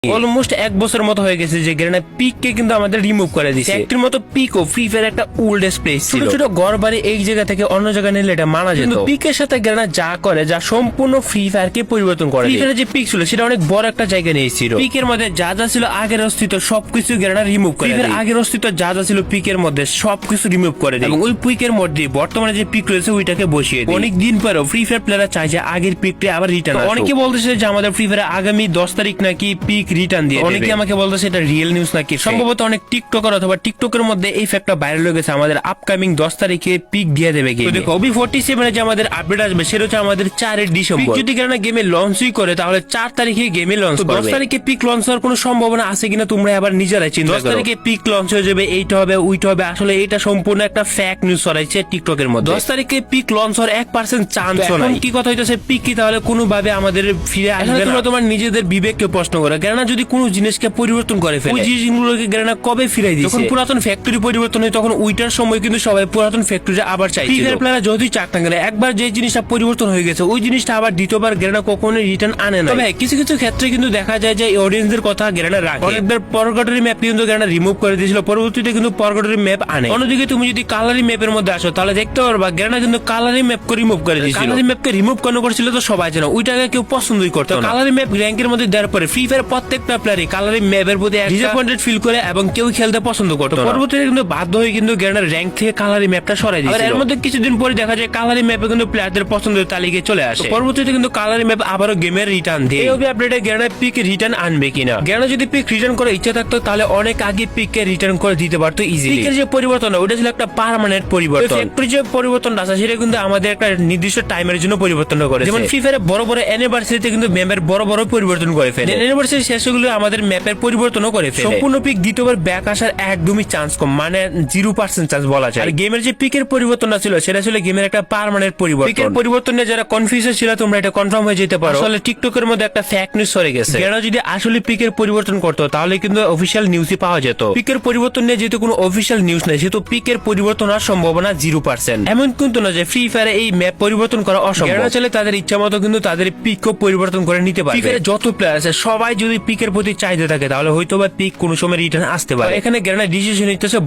Almost এক বছর মতো হয়ে গেছে যে গ্রেনা পিক কে কিন্তু আমাদের রিমুভ করে দিয়েছে। একটির মতো পিক ও ফ্রি ফায়ার একটা ওল্ডেস্ট প্লেস ছিল। ছোট ছোট ঘর বাড়ি এই জায়গা থেকে অন্য জায়গায় নিলে এটা মানা যেত। পিকের সাথে গ্রেনা যা করে যা সম্পূর্ণ ফ্রি ফায়ার কে পরিবর্তন করে। ফ্রি ফায়ারের যে পিক ছিল সেটা অনেক বড় একটা জায়গা নিয়েছিল। পিকের মধ্যে যা যা ছিল আগের অস্তিত্ব সবকিছু গ্রেনা রিমুভ করে। ফ্রি ফায়ার আগের অস্তিত্ব যা যা ছিল পিকের মধ্যে সবকিছু রিমুভ করে দেয় এবং ওই পিকের মধ্যে বর্তমানে যে পিক রয়েছে ওইটাকে বসিয়ে দেয়। অনেক দিন পরেও ফ্রি ফায়ার প্লেয়াররা চায় যে আগের পিকটা আবার রিটার্ন আসুক। অনেকে বলতেছে যে আমাদের ফ্রি ফায়ার আগামী 10 তারিখ নাকি পিক রিটার্ন দিয়ে। অনেকে আমাকে বলতেছে এটা রিয়েল নিউজ নাকি। সম্ভবত অনেক টিকটকার অথবা টিকটকের মধ্যে এই ফ্যাক্টটা ভাইরাল হয়ে গেছে আমাদের আপকামিং 10 তারিখে পিক দিয়ে দেবে গেম। দেখো OB47 এর যে আমাদের আপডেট আসবে সেটা হচ্ছে আমাদের 4 ডিসেম্বর। যদি গ্রেনা গেমে লঞ্চই করে তাহলে 4 তারিখে গেমে লঞ্চ করবে। 10 তারিখে পিক লঞ্চ হওয়ার কোনো সম্ভাবনা আছে কিনা তোমরা আবার নিজেরাই চিন্তা করো। 10 তারিখে পিক লঞ্চ হয়ে যাবে, এইটা হবে ওইটা হবে, আসলে এটা সম্পূর্ণ একটা ফেক নিউজ ছড়াইছে টিকটকের মধ্যে। 10 তারিখে পিক লঞ্চ হওয়ার 1% চান্সও নাই। কি কথা হইতাছে পিক কি তাহলে কোনোভাবে আমাদের ফিরে আসবে? তোমরা তোমার নিজেদের বিবেককে প্রশ্ন করো। গ্রেনা যদি কোনো জিনিসকে পরিবর্তন করে ফেলে, ওই জিনিসগুলোকে গ্রেনা কবে ফিরাই দিয়েছে? যখন পুরাতন ফ্যাক্টরি পরিবর্তন হয় তখন ওইটার সময় কিন্তু সবাই পুরাতন ফ্যাক্টরি আবার চাইছিল। ফ্রি ফায়ার প্লেয়াররা যদি চাক না গেলে একবার যে জিনিসটা পরিবর্তন হয়ে গেছে ওই জিনিসটা আবার দ্বিতীয়বার গ্রেনা কখনোই রিটার্ন আনে না। তবে কিছু কিছু ক্ষেত্রে কিন্তু দেখা যায় যে অডিয়েন্সদের কথা গ্রেনা রাখে। অনেকবার পরগটরি ম্যাপ কিন্তু গ্রেনা রিমুভ করে দিয়েছিল, পরবর্তীতে কিন্তু পরগটরি ম্যাপ আনে। অন্যদিকে তুমি যদি কালারি ম্যাপের মধ্যে আসো তাহলে দেখতে পারবা গ্রেনা কিন্তু কালারি ম্যাপকে রিমুভ করে দিয়েছিল। কালারি ম্যাপকে রিমুভ কেন করেছিল তো সবাই জানে, ওইটাকে কেউ পছন্দই করতো না। কালারি ম্যাপ র্যাঙ্কের মধ্যে দেওয়ার পরে ফ্রি ফায়ার প্রত্যেকটা প্লেয়ারই কালারি ম্যাপের প্রতি ডিসঅ্যাপয়েন্টেড ফিল করে এবং কেউ খেলতে পছন্দ করতো না। পরবর্তীতে কিন্তু বাধ্য হয়ে কিন্তু গ্রেনার র্যাঙ্ক থেকে কালারি ম্যাপটা সরাই দিয়েছিল। এর মধ্যে কিছুদিন পরে দেখা যায় কালারি ম্যাপে কিন্তু প্লেয়ারদের পছন্দের তালিকায় চলে আসে। পরবর্তীতে কিন্তু কালারি ম্যাপ আবারও গেমের রিটার্ন দেয়। এই আপডেটে গ্রেনা পিক রিটার্ন আনবে কিনা। গ্রেনা যদি পিক রিটার্ন করার ইচ্ছা থাকতো তাহলে অনেক আগে পিককে রিটার্ন করে দিতে পারতো ইজিলি। পিকের যে পরিবর্তন ওটা ছিল একটা পার্মানেন্ট পরিবর্তন। ফ্যাক্টরি যে পরিবর্তনটা আছে সেটা কিন্তু আমাদের একটা নির্দিষ্ট টাইমের জন্য পরিবর্তন করে। যেমন ফ্রি ফায়ারে বড় বড় অ্যানিভার্সারিতে কিন্তু ম্যাপের বড় বড় পরিবর্তন করে ফেলে। অ্যানিভার্সারি শেষগুলো আমাদের ম্যাপের পরিবর্তনও করে ফেলে। সম্পূর্ণ পিক দ্বিতীয়বার ব্যাক আসার একদমই চান্স কম, মানে 0% চান্স বলা যায়। আর গেমের যে পিকের পরিবর্তনটা ছিল সেটা ছিল গেমের একটা পার্মানেন্ট পরিবর্তন। পিকের পরিবর্তন নিয়ে যারা কনফিউজ ছিল তোমরা এটা কনফার্ম হয়ে যেতে পারো। আসলে টিকটকের মধ্যে একটা ফেক নিউজ ছড়ে গেছে। গ্রেনা যদি আসলে পিকের পরিবর্তন করতো তাহলে কিন্তু অফিশিয়াল নিউজই পাওয়া যেত। পিকের পরিবর্তন নিয়ে যেহেতু কোনো অফিশিয়াল নিউজ নেই সেহেতু পিকের পরিবর্তন হওয়ার সম্ভাবনা 0%। এমন কিন্তু না যে ফ্রি ফায়ারে এই ম্যাপ পরিবর্তন করা অসম্ভব। গ্রেনা চাইলে তাদের ইচ্ছা মতো কিন্তু তাদের পিকও পরিবর্তন করে নিতে পারে। ফ্রি ফায়ারে যত প্লেয়ার আছে সবাই যদি পিকের প্রতি চাহিদা থাকে তাহলে হয়তো বা পিক কোনো সময় রিটার্ন আসতে পারে। এখানে গ্রেনা ডিসিশন নিতেছে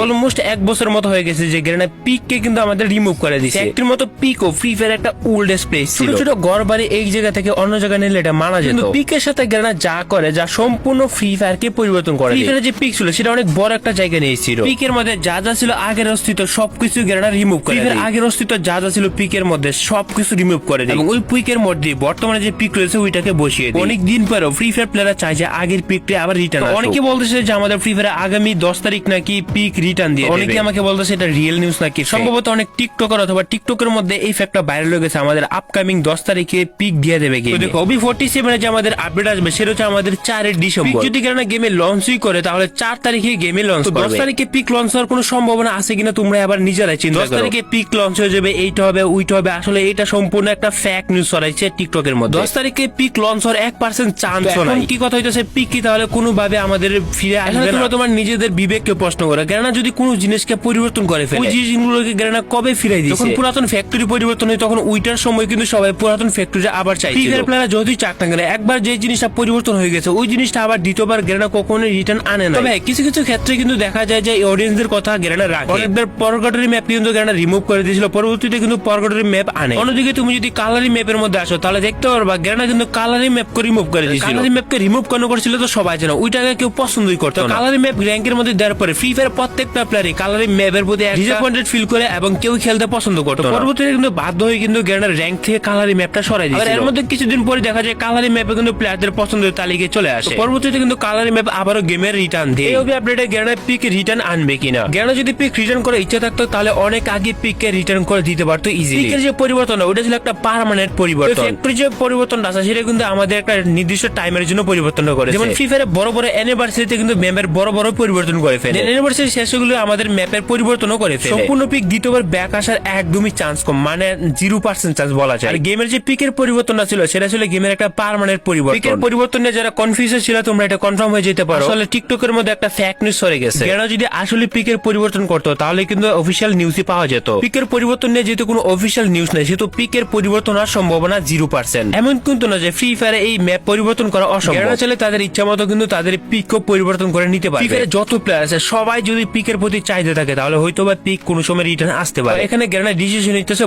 অলমোস্ট এক বছর মতো হয়ে গেছে যে গ্রেনা পিক কে কিন্তু আমাদের রিমুভ করে দিয়েছে। একটির মতো পিক ও ফ্রি ফায়ার একটা ওল্ডেস্ট প্লেস ছিল। ছোট ছোট ঘর বাড়ি এই জায়গা থেকে অন্য জায়গায় নিলে এটা মানা যেত। কিন্তু পিকের সাথে গ্রেনা যা করে যা সম্পূর্ণ ফ্রি ফায়ার কে পরিবর্তন করে। ফ্রি ফায়ারের যে পিক ছিল সেটা অনেক বড় একটা জায়গা নিয়েছিল। পিকের মধ্যে যা যা ছিল আগের অস্তিত্ব সবকিছু গ্রেনা রিমুভ করে। ফ্রি ফায়ার আগের অস্তিত্ব যা যা ছিল পিকের মধ্যে সবকিছু রিমুভ করে দেয় এবং ওই পিকের মধ্যে বর্তমানে যে পিক রয়েছে ওইটাকে বসিয়ে দেয়। অনেক দিন পরেও ফ্রি ফায়ার প্লেয়াররা চায় যে আগের পিকটা আবার রিটার্ন আসুক। অনেকে বলতেছে যে আমাদের ফ্রি ফায়ার আগামী 10 তারিখ নাকি পিক রিটার্ন দিয়ে। অনেকে আমাকে বলতেছে এটা রিয়েল নিউজ নাকি। সম্ভবত অনেক টিকটকার অথবা টিকটকের মধ্যে এই ফ্যাক্টটা ভাইরাল হয়ে গেছে আমাদের আপকামিং 10 তারিখে পিক দিয়ে দেবে গেম। দেখো OB47 এর যে আমাদের আপডেট আসবে সেটা হচ্ছে আমাদের 4 ডিসেম্বর। যদি গ্রেনা গেমে লঞ্চই করে তাহলে 4 তারিখে গেমে লঞ্চ করবে। 10 তারিখে পিক লঞ্চ হওয়ার কোনো সম্ভাবনা আছে কিনা তোমরা আবার নিজেরাই চিন্তা করো। 10 তারিখে পিক লঞ্চ হয়ে যাবে, এইটা হবে ওইটা হবে, আসলে এটা সম্পূর্ণ একটা ফেক নিউজ ছড়াইছে টিকটকের মধ্যে। 10 তারিখে পিক লঞ্চ হওয়ার 1% চান্সও নাই। কি কথা হইতাছে পিক কি তাহলে কোনোভাবে আমাদের ফিরে আসবে না? তোমরা তোমার নিজেদের বিবেককে প্রশ্ন করো। গ্রেনা যদি কোনো জিনিসকে পরিবর্তন করে ফেলে, ওই জিনিসগুলোকে গ্রেনা কবে ফিরাই দিয়েছে? যখন পুরাতন ফ্যাক্টরি পরিবর্তন হয় তখন ওইটার সময় কিন্তু সবাই পুরাতন ফ্যাক্টরি আবার চাইছিল। ফ্রি ফায়ার প্লেয়াররা যদি চাক না গেলে একবার যে জিনিসটা পরিবর্তন হয়ে গেছে ওই জিনিসটা আবার দ্বিতীয়বার গ্রেনা কখনোই রিটার্ন আনে না। তবে কিছু কিছু ক্ষেত্রে কিন্তু দেখা যায় যে অডিয়েন্সদের কথা গ্রেনা রাখে। অনেকবার পরগটরি ম্যাপ কিন্তু গ্রেনা রিমুভ করে দিয়েছিল, পরবর্তীতে কিন্তু পরগটরি ম্যাপ আনে। অন্যদিকে তুমি যদি কালারি ম্যাপের মধ্যে আসো তাহলে দেখতে পারবা গ্রেনা কিন্তু কালারি ম্যাপকে রিমুভ করে দিয়েছিল। কালারি ম্যাপকে রিমুভ কেন করেছিল তো সবাই জানে, ওইটাকে কেউ পছন্দই করতো না। কালারি ম্যাপ র্যাঙ্কের মধ্যে দেওয়ার পরে ফ্রি ফায়ার প্রত্যেকটা প্লেয়ারই কালারি ম্যাপের প্রতি ডিসঅ্যাপয়েন্টেড ফিল করে এবং কেউ খেলতে পছন্দ করতো। পরবর্তীতে কিন্তু বাধ্য হয়ে কিন্তু গ্রেনার র্যাঙ্ক থেকে কালারি ম্যাপটা সরাই দিয়েছিল। এর মধ্যে কিছুদিন পরে দেখা যায় কালারি ম্যাপে কিন্তু প্লেয়ারদের পছন্দের তালিকায় চলে আসে। পরবর্তীতে কিন্তু কালারি ম্যাপ আবারও গেমের রিটার্ন দেয়। এই আপডেটে গ্রেনা পিক রিটার্ন আনবে কিনা। গ্রেনা যদি পিক রিটার্ন করার ইচ্ছা থাকতো তাহলে অনেক আগে পিককে রিটার্ন করে দিতে পারতো ইজিলি। পিকের যে পরিবর্তন ওটা ছিল একটা পার্মানেন্ট পরিবর্তন। ফ্যাক্টরি যে পরিবর্তনটা আছে সেটা কিন্তু আমাদের একটা নির্দিষ্ট টাইমের জন্য পরিবর্তন করে। যেমন ফ্রি ফায়ারে বড় বড় অ্যানিভার্সারিতে কিন্তু ম্যাপের বড় বড় পরিবর্তন করে ফেলে। অ্যানিভার্সারি শেষে গুলো আমাদের ম্যাপের পরিবর্তনও করে ফেলে। সম্পূর্ণ পিক দ্বিতীয়বার ব্যাক আসার একদমই চান্স কম, মানে 0% চান্স বলা যায়। আর গেমের যে পিকের পরিবর্তনটা ছিল সেটা ছিল গেমের একটা পার্মানেন্ট পরিবর্তন। পিকের পরিবর্তন নিয়ে যারা কনফিউজ ছিল তোমরা এটা কনফার্ম হয়ে যেতে পারো। আসলে টিকটকের মধ্যে একটা ফ্যাক্ট নিউজ সরে গেছে। গেরানা যদি আসলে পিকের পরিবর্তন করতো তাহলে কিন্তু অফিসিয়াল নিউজই পাওয়া যেত। পিকের পরিবর্তন নিয়ে যেহেতু কোনো অফিসিয়াল নিউজ নেই সেহেতু পিকের পরিবর্তন হওয়ার সম্ভাবনা 0%। এমন কিন্তু না যে ফ্রি ফায়ারে এই ম্যাপ পরিবর্তন করা অসম্ভব। গেরানা চাইলে তাদের ইচ্ছা মতো কিন্তু তাদের পিকও পরিবর্তন করে নিতে পারে। ফ্রি ফায়ারে যত প্লেয়ার আছে সবাই যদি পিকের প্রতি চাইতে থাকে তাহলে হয়তো বা পিক কোনো সময় রিটার্ন আসতে পারে। এখানে গেরানা ডিসিশন নিতেছে